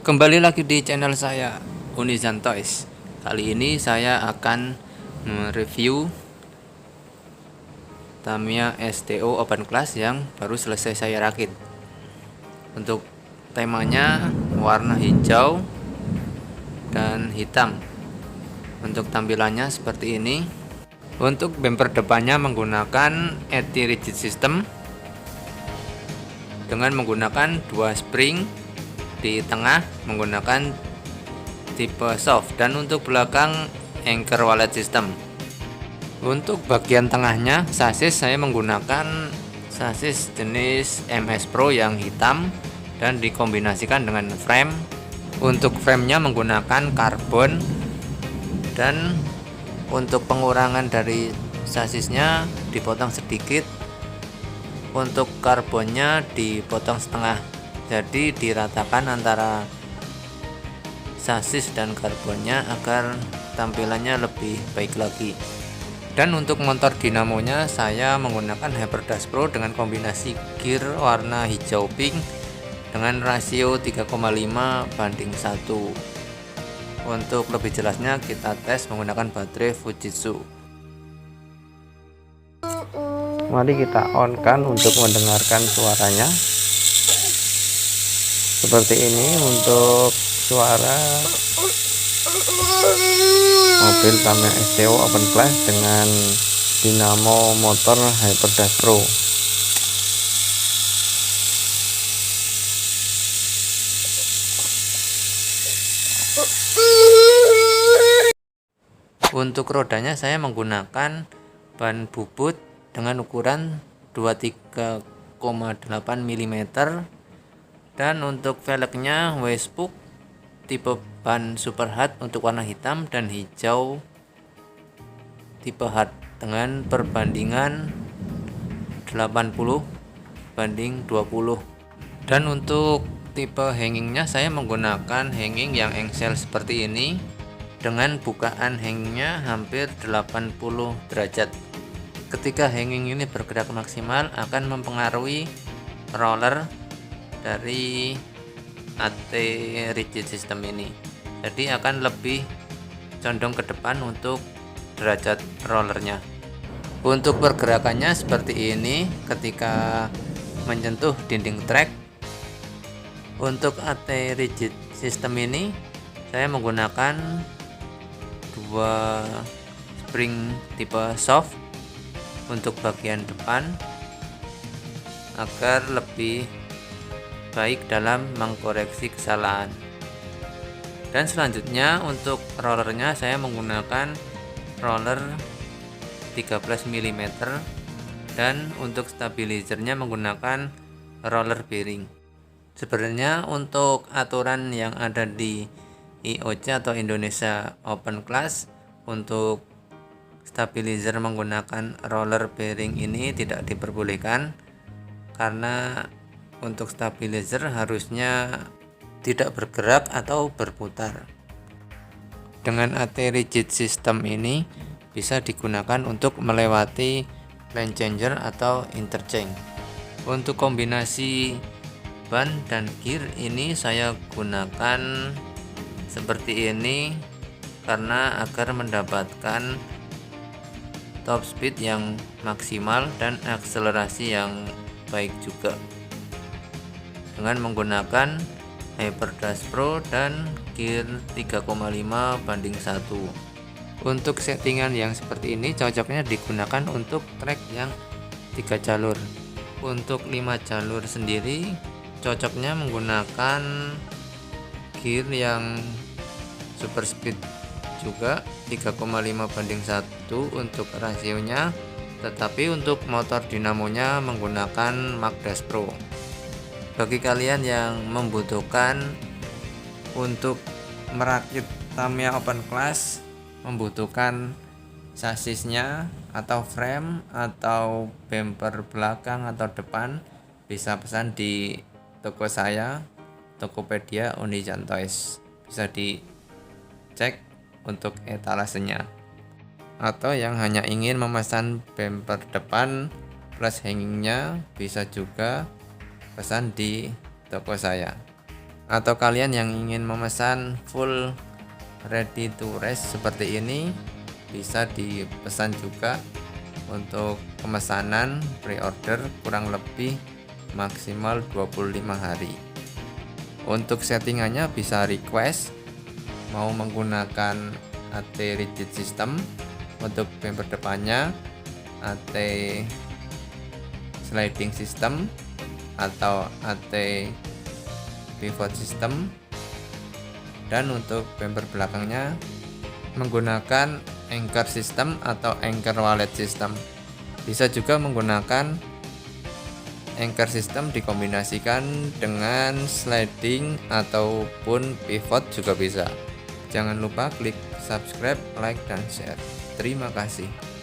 Kembali lagi di channel saya, Unizan Toys. Kali ini saya akan mereview Tamiya STO Open Class yang baru selesai saya rakit. Untuk temanya warna hijau dan hitam. Untuk tampilannya seperti ini. Untuk bumper depannya menggunakan anti-rigid system dengan menggunakan dua spring. Di tengah menggunakan tipe soft, dan untuk belakang anchor wallet system. Untuk bagian tengahnya sasis saya menggunakan sasis jenis MS Pro yang hitam dan dikombinasikan dengan frame. Untuk framenya menggunakan karbon, dan untuk pengurangan dari sasisnya dipotong sedikit. Untuk karbonnya dipotong setengah, jadi diratakan antara sasis dan karbonnya agar tampilannya lebih baik lagi. Dan untuk motor dinamonya saya menggunakan Hyperdash Pro dengan kombinasi gear warna hijau pink dengan rasio 3,5:1. Untuk lebih jelasnya kita tes menggunakan baterai Fujitsu. Mari kita on kan untuk mendengarkan suaranya. Seperti ini untuk suara mobil Tamiya STO Open Class dengan dinamo motor Hyperdash Pro. Untuk rodanya saya menggunakan ban bubut dengan ukuran 23,8 mm. Dan untuk velgnya Westpuk tipe ban super hard untuk warna hitam dan hijau tipe hard dengan perbandingan 80:20. Dan untuk tipe hangingnya saya menggunakan hanging yang engsel seperti ini dengan bukaan hangingnya hampir 80 derajat. Ketika hanging ini bergerak maksimal akan mempengaruhi roller dari anti-rigid system ini, jadi akan lebih condong ke depan untuk derajat rollernya. Untuk pergerakannya seperti ini ketika menyentuh dinding trek. Untuk anti-rigid system ini saya menggunakan dua spring tipe soft untuk bagian depan agar lebih baik dalam mengkoreksi kesalahan. Dan selanjutnya untuk rollernya saya menggunakan roller 13 mm, dan untuk stabilizernya menggunakan roller bearing. Sebenarnya untuk aturan yang ada di IOC atau Indonesia Open Class untuk stabilizer menggunakan roller bearing ini tidak diperbolehkan, karena untuk stabilizer harusnya tidak bergerak atau berputar. Dengan anti-rigid system ini bisa digunakan untuk melewati lane changer atau interchange. Untuk kombinasi ban dan gear ini saya gunakan seperti ini karena agar mendapatkan top speed yang maksimal dan akselerasi yang baik juga, dengan menggunakan Hyperdash Pro dan gear 3,5:1. Untuk settingan yang seperti ini cocoknya digunakan untuk trek yang 3 jalur. Untuk 5 jalur sendiri cocoknya menggunakan gear yang super speed juga 3,5:1 untuk rasionya, tetapi untuk motor dinamonya menggunakan Magdash Pro. Bagi kalian yang membutuhkan untuk merakit Tamiya Open Class, membutuhkan sasisnya atau frame atau bumper belakang atau depan, bisa pesan di toko saya, Tokopedia Unizan Toys. Bisa dicek untuk etalasenya. Atau yang hanya ingin memesan bumper depan plus hangingnya, bisa juga pesan di toko saya. Atau kalian yang ingin memesan full ready to rest seperti ini, bisa dipesan juga. Untuk pemesanan pre-order kurang lebih maksimal 25 hari. Untuk settingannya bisa request mau menggunakan AT rigid system untuk bumper depannya, AT sliding system atau AT pivot system, dan untuk bumper belakangnya menggunakan anchor system atau anchor wallet system. Bisa juga menggunakan anchor system dikombinasikan dengan sliding ataupun pivot juga bisa. Jangan lupa klik subscribe, like, dan share. Terima kasih.